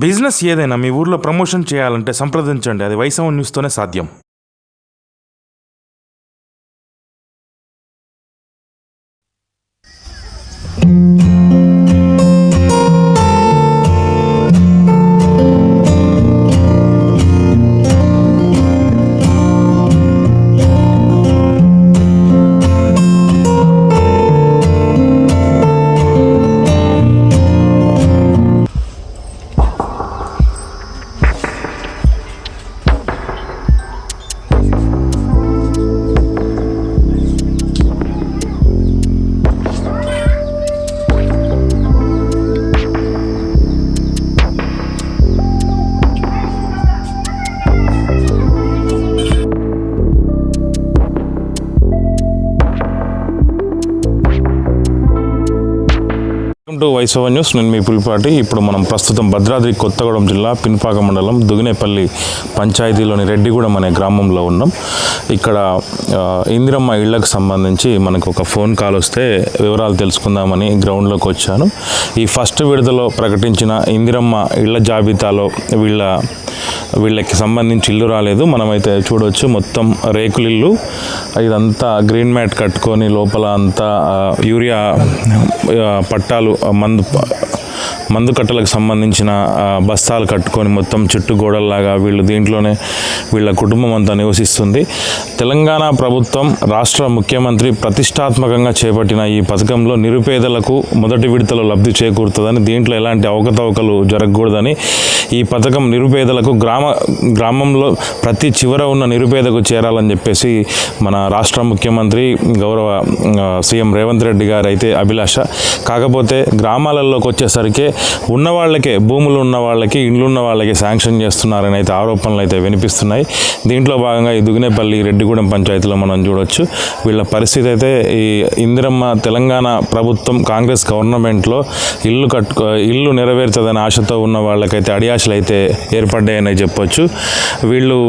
Business ఏదైనా మీ ఊర్లో promotion చేయాలంటే సంప్రదించండి. అది వైసవం న్యూస్తోనే సాధ్యం. టు వైసవ న్యూస్. నేను మీ పులిపాటి. ఇప్పుడు మనం ప్రస్తుతం భద్రాద్రి కొత్తగూడెం జిల్లా పిన్పాక మండలం దుగినేపల్లి పంచాయతీలోని రెడ్డిగూడెం అనే గ్రామంలో ఉన్నాం. ఇక్కడ ఇందిరమ్మ ఇళ్లకు సంబంధించి మనకు ఒక ఫోన్ కాల్ వస్తే వివరాలు తెలుసుకుందామని గ్రౌండ్లోకి వచ్చాను. ఈ ఫస్ట్ విడతలో ప్రకటించిన ఇందిరమ్మ ఇళ్ల జాబితాలో వీళ్ళకి సంబంధించి ఇల్లు రాలేదు. మనమైతే చూడవచ్చు, మొత్తం రేకులిల్లు. ఇదంతా గ్రీన్ మ్యాట్ కట్టుకొని లోపల అంతా యూరియా పట్టాలు మందు కట్టలకు సంబంధించిన బస్తాలు కట్టుకొని మొత్తం చుట్టూ గోడల్లాగా దీంట్లోనే వీళ్ళ కుటుంబం అంతా నివసిస్తుంది. తెలంగాణ ప్రభుత్వం రాష్ట్ర ముఖ్యమంత్రి ప్రతిష్టాత్మకంగా చేపట్టిన ఈ పథకంలో నిరుపేదలకు మొదటి విడతలో లబ్ధి చేకూరుతుందని, దీంట్లో ఎలాంటి అవకతవకలు జరగకూడదని, ఈ పథకం నిరుపేదలకు గ్రామంలో ప్రతి చివర ఉన్న నిరుపేదకు చేరాలని చెప్పేసి మన రాష్ట్ర ముఖ్యమంత్రి గౌరవ సీఎం రేవంత్ రెడ్డి గారు అయితే అభిలాష. కాకపోతే గ్రామాలలోకి వచ్చేసరికి ఉన్న వాళ్ళకే, భూములు ఉన్న వాళ్ళకి, ఇండ్లు ఉన్న వాళ్ళకి శాంక్షన్ చేస్తున్నారని అయితే ఆరోపణలు అయితే వినిపిస్తున్నాయి. దీంట్లో భాగంగా ఈ దుగినేపల్లి రెడ్డిగూడెం పంచాయతీలో మనం చూడొచ్చు. వీళ్ళ పరిస్థితి అయితే, ఈ ఇందిరమ్మ తెలంగాణ ప్రభుత్వం కాంగ్రెస్ గవర్నమెంట్లో ఇల్లు నెరవేరుతుందని ఆశతో ఉన్న వాళ్ళకైతే అడియాశలు అయితే ఏర్పడ్డాయని చెప్పొచ్చు. వీళ్ళు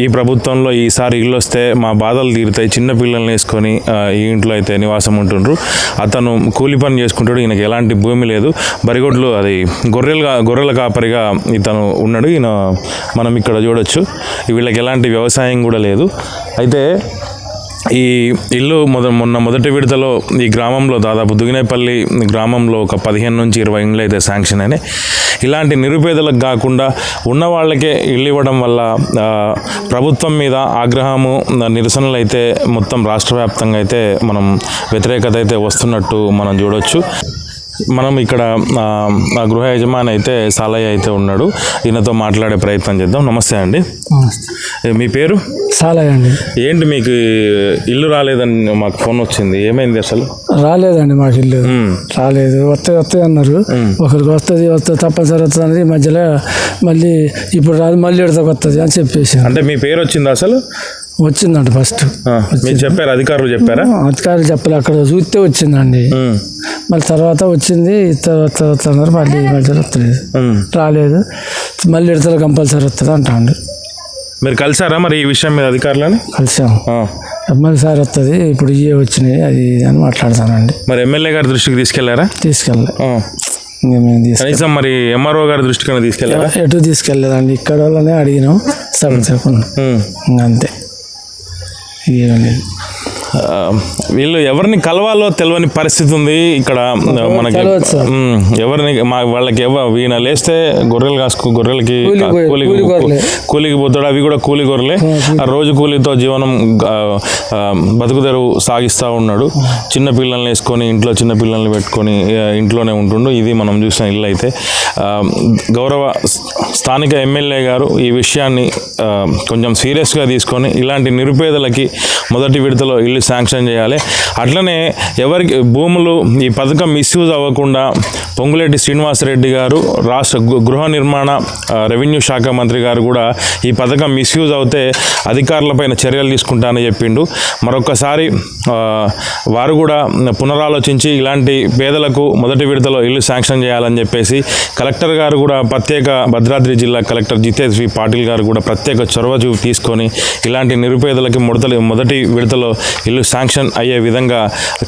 ఈ ప్రభుత్వంలో ఈసారి ఇల్లు వస్తే మా బాధలు తీరుతాయి, చిన్న పిల్లల్ని వేసుకొని ఈ ఇంట్లో అయితే నివాసం ఉంటుండ్రు. అతను కూలి పని చేసుకుంటాడు, ఈయనకి ఎలాంటి భూమి లేదు, బరిగొడ్లు అది గొర్రెల కాపరిగా ఇతను ఉన్నాడు. ఈయన మనం ఇక్కడ చూడొచ్చు, వీళ్ళకి ఎలాంటి వ్యవసాయం కూడా లేదు. అయితే ఈ ఇల్లు మొదటి విడతలో ఈ గ్రామంలో దాదాపు దుగినేపల్లి గ్రామంలో ఒక 15 నుంచి 20 ఇండ్లు అయితే శాంక్షన్ అయినాయి. ఇలాంటి నిరుపేదలకు కాకుండా ఉన్న వాళ్ళకే ఇల్లు ఇవ్వడం వల్ల ప్రభుత్వం మీద ఆగ్రహము, నిరసనలు అయితే మొత్తం రాష్ట్ర వ్యాప్తంగా అయితే మనం వ్యతిరేకత అయితే వస్తున్నట్టు మనం చూడవచ్చు. మనం ఇక్కడ ఆ గృహ యజమాని అయితే సాలయ్య అయితే ఉన్నాడు. ఈయనతో మాట్లాడే ప్రయత్నం చేద్దాం. నమస్తే అండి. మీ పేరు? సాలయ్య అండి. ఏంటి మీకు ఇల్లు రాలేదని మాకు ఫోన్ వచ్చింది, ఏమైంది అసలు? రాలేదండి, మాకు ఇల్లు రాలేదు. వస్తాయి అన్నారు, ఒకరికి వస్తుంది తప్పనిసరి వస్తుంది అనేది మధ్యలో మళ్ళీ ఇప్పుడు రాదు, మళ్ళీ ఎడతకు వస్తుంది అని చెప్పేసి. అంటే మీ పేరు వచ్చింది అసలు? వచ్చిందండి ఫస్ట్. మీరు చెప్పారు, అధికారులు చెప్పారా? అధికారులు చెప్పలే, అక్కడ చూస్తే వచ్చిందండి. మళ్ళీ తర్వాత వచ్చింది, తర్వాత అన్నారు, మళ్ళీ మధ్యలో వస్తలేదు, రాలేదు, మళ్ళీ ఎడతలు కంపల్సరీ వస్తుంది అంటాండి. మీరు కలిసారా మరి ఈ విషయం మీద అధికారులను? కలిసాం, ఎమ్మెల్యేసారి వస్తుంది, ఇప్పుడు ఇవే వచ్చినాయి అది అని మాట్లాడతానండి. మరి ఎమ్మెల్యే గారి దృష్టికి తీసుకెళ్లారా? తీసుకెళ్ళలే. కనీసం మరి ఎంఆర్ఓ గారి దృష్టికి తీసుకెళ్లారా? ఎటు తీసుకెళ్ళలేదండి, ఇక్కడ వాళ్ళనే అడిగినాం, అంతే. వీళ్ళు ఎవరిని కలవాలో తెలియని పరిస్థితి ఉంది ఇక్కడ మనకి. వాళ్ళకి వీణ లేస్తే గొర్రెలకి కూలికి పోతాడు, అవి కూడా కూలి గొర్రెలే. ఆ రోజు కూలితో జీవనం బతుకుదెరువు సాగిస్తూ ఉన్నాడు. చిన్న పిల్లల్ని వేసుకొని ఇంట్లో చిన్న పిల్లల్ని పెట్టుకొని ఇంట్లోనే ఉంటుండు. ఇది మనం చూసిన ఇల్లు అయితే. గౌరవ స్థానిక ఎమ్మెల్యే గారు ఈ విషయాన్ని కొంచెం సీరియస్గా తీసుకొని ఇలాంటి నిరుపేదలకి మొదటి విడతలో ఇల్లు శాంక్షన్ చేయాలి. అట్లనే ఎవరికి భూములు ఈ పథకం మిస్యూజ్ అవ్వకుండా పొంగులేటి శ్రీనివాసరెడ్డి గారు, రాష్ట్ర గృహ నిర్మాణ రెవెన్యూ శాఖ మంత్రి గారు కూడా ఈ పథకం మిస్యూజ్ అవుతే అధికారులపైన చర్యలు తీసుకుంటానని చెప్పిండు. మరొకసారి వారు కూడా పునరాలోచించి ఇలాంటి పేదలకు మొదటి విడతలో ఇల్లు శాంక్షన్ చేయాలని చెప్పేసి కలెక్టర్ గారు కూడా భద్రాద్రి జిల్లా కలెక్టర్ జితేష్ వి పాటిల్ గారు కూడా ప్రత్యేక చొరవ తీసుకొని ఇలాంటి నిరుపేదలకి మొదటి విడతలో ఇల్లు శాంక్షన్ అయ్యే విధంగా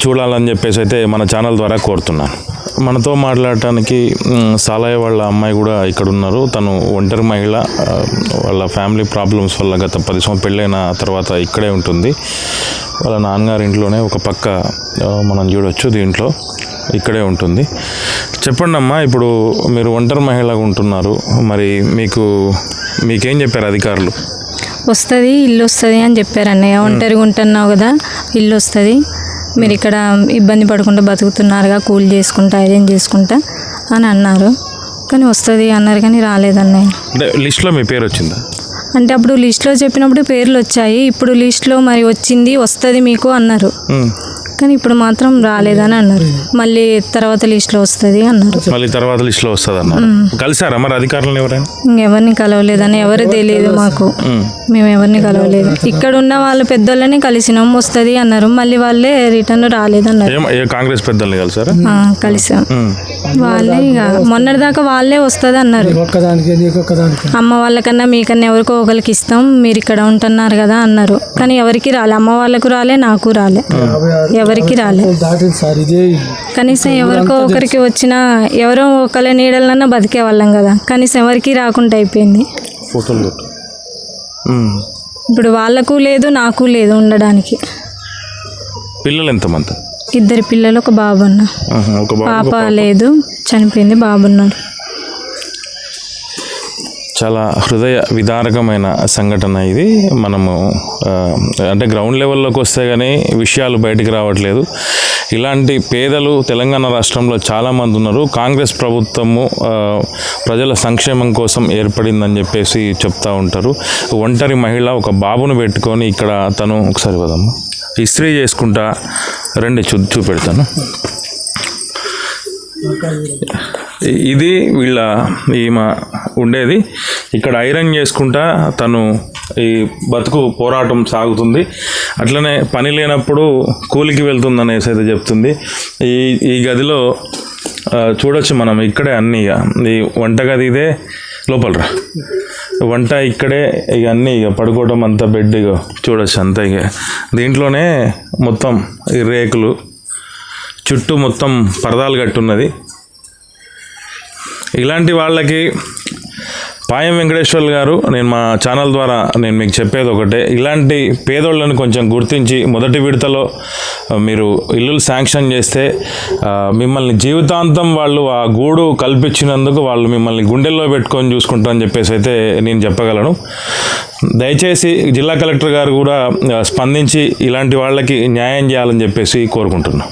చూడాలని చెప్పేసి అయితే మన ఛానల్ ద్వారా కోరుతున్నాను. మనతో మాట్లాడటానికి సాలయ్య వాళ్ళ అమ్మాయి కూడా ఇక్కడ ఉన్నారు. తను ఒంటరి మహిళ, వాళ్ళ ఫ్యామిలీ ప్రాబ్లమ్స్ వల్ల గత 10 సంవత్సరాలు పెళ్ళైన తర్వాత ఇక్కడే ఉంటుంది. వాళ్ళ నాన్నగారి ఇంట్లోనే ఒక పక్క మనం చూడొచ్చు, దీంట్లో ఇక్కడే ఉంటుంది. చెప్పండి అమ్మా, ఇప్పుడు మీరు ఒంటరి మహిళగా ఉంటున్నారు, మరి మీకేం చెప్పారు అధికారులు? వస్తుంది, ఇల్లు వస్తుంది అని చెప్పారు అన్నయ్య. ఒంటరిగా ఉంటున్నావు కదా, ఇల్లు వస్తుంది, మీరు ఇక్కడ ఇబ్బంది పడకుండా బతుకుతున్నారుగా, కూలి చేసుకుంటా ఐరన్ చేసుకుంటా అని అన్నారు. కానీ వస్తుంది అన్నారు కానీ రాలేదన్నయ్య. అంటే లిస్ట్లో మీ పేరు వచ్చిందా? అంటే అప్పుడు లిస్ట్లో చెప్పినప్పుడు పేర్లు వచ్చాయి, ఇప్పుడు లిస్ట్లో మరి వచ్చింది, వస్తుంది మీకు అన్నారు. కానీ ఇప్పుడు మాత్రం రాలేదని అన్నారు. మళ్ళీ తర్వాత లిస్ట్లో వస్తుంది అన్నారు. మళ్ళీ తర్వాత లిస్ట్లో వస్తుంది అన్నారు. కలిసారా మరి అధికారులను ఎవరైనా? ఇంకెవరిని కలవలేదని, ఎవరు తెలియదు మాకు, మేము ఎవరిని కలవలేదు. ఇక్కడ ఉన్న వాళ్ళ పెద్దోళ్ళని కలిసినాం, వస్తుంది అన్నారు. మళ్ళీ వాళ్ళే రిటర్న్ రాలేదన్నారు. కాంగ్రెస్ పెద్దల్ని కలిసారా? కలిసాం. వాళ్ళే ఇక మొన్నటిదాకా వాళ్ళే వస్తుంది అన్నారు. అమ్మ వాళ్ళకన్నా మీకన్నా ఎవరికో ఒకరికి ఇస్తాం, మీరు ఇక్కడ ఉంటున్నారు కదా అన్నారు. కానీ ఎవరికి రాలే, అమ్మ వాళ్ళకు రాలే, నాకు రాలే, ఎవరికి రాలే. కనీసం ఎవరికో ఒకరికి వచ్చినా ఎవరో ఒకళ్ళ నీడలన్నా బతికే వాళ్ళం కదా, కనీసం ఎవరికి రాకుండా అయిపోయింది. ఇప్పుడు వాళ్ళకు లేదు, నాకు లేదు ఉండడానికి. పిల్లలు ఎంతమంది? 2 పిల్లలు, ఒక బాబు అన్న. పాప లేదు, చనిపోయింది, బాబున్నాడు. చాలా హృదయ విదారకమైన సంఘటన ఇది. మనము అంటే గ్రౌండ్ లెవెల్లోకి వస్తే కానీ విషయాలు బయటికి రావట్లేదు. ఇలాంటి పేదలు తెలంగాణ రాష్ట్రంలో చాలామంది ఉన్నారు. కాంగ్రెస్ ప్రభుత్వము ప్రజల సంక్షేమం కోసం ఏర్పడిందని చెప్పేసి చెప్తూ ఉంటారు. ఒంటరి మహిళ ఒక బాబును పెట్టుకొని ఇక్కడ తను ఒకసారి వదమ్మా ఇస్త్రీ చేసుకుంటా రండి చూపెడతాను. ఇది ఈమె ఉండేది ఇక్కడ, ఐరన్ చేసుకుంటా తను ఈ బతుకు పోరాటం సాగుతుంది. అట్లనే పని లేనప్పుడు కూలికి వెళ్తుందనేసి అయితే చెప్తుంది. ఈ గదిలో చూడొచ్చు మనం, ఇక్కడే అన్నీ ఈ వంటగది ఇదే, లోపలరా వంట ఇక్కడే, ఇక అన్నీ ఇక పడుకోవడం అంతా బెడ్ ఇక చూడొచ్చు అంతా. ఇక దీంట్లోనే మొత్తం ఈ రేకులు చుట్టూ మొత్తం పరదాలు కట్టున్నది. ఇలాంటి వాళ్ళకి పాయం వెంకటేశ్వర్లు గారు, నేను మా ఛానల్ ద్వారా నేను మీకు చెప్పేది ఒకటే, ఇలాంటి పేదోళ్ళని కొంచెం గుర్తించి మొదటి విడతలో మీరు ఇల్లులు శాంక్షన్ చేస్తే మిమ్మల్ని జీవితాంతం వాళ్ళు ఆ గూడు కల్పించినందుకు వాళ్ళు మిమ్మల్ని గుండెల్లో పెట్టుకొని చూసుకుంటారని చెప్పేసి అయితే నేను చెప్పగలను. దయచేసి జిల్లా కలెక్టర్ గారు కూడా స్పందించి ఇలాంటి వాళ్ళకి న్యాయం చేయాలని చెప్పేసి కోరుకుంటున్నాను.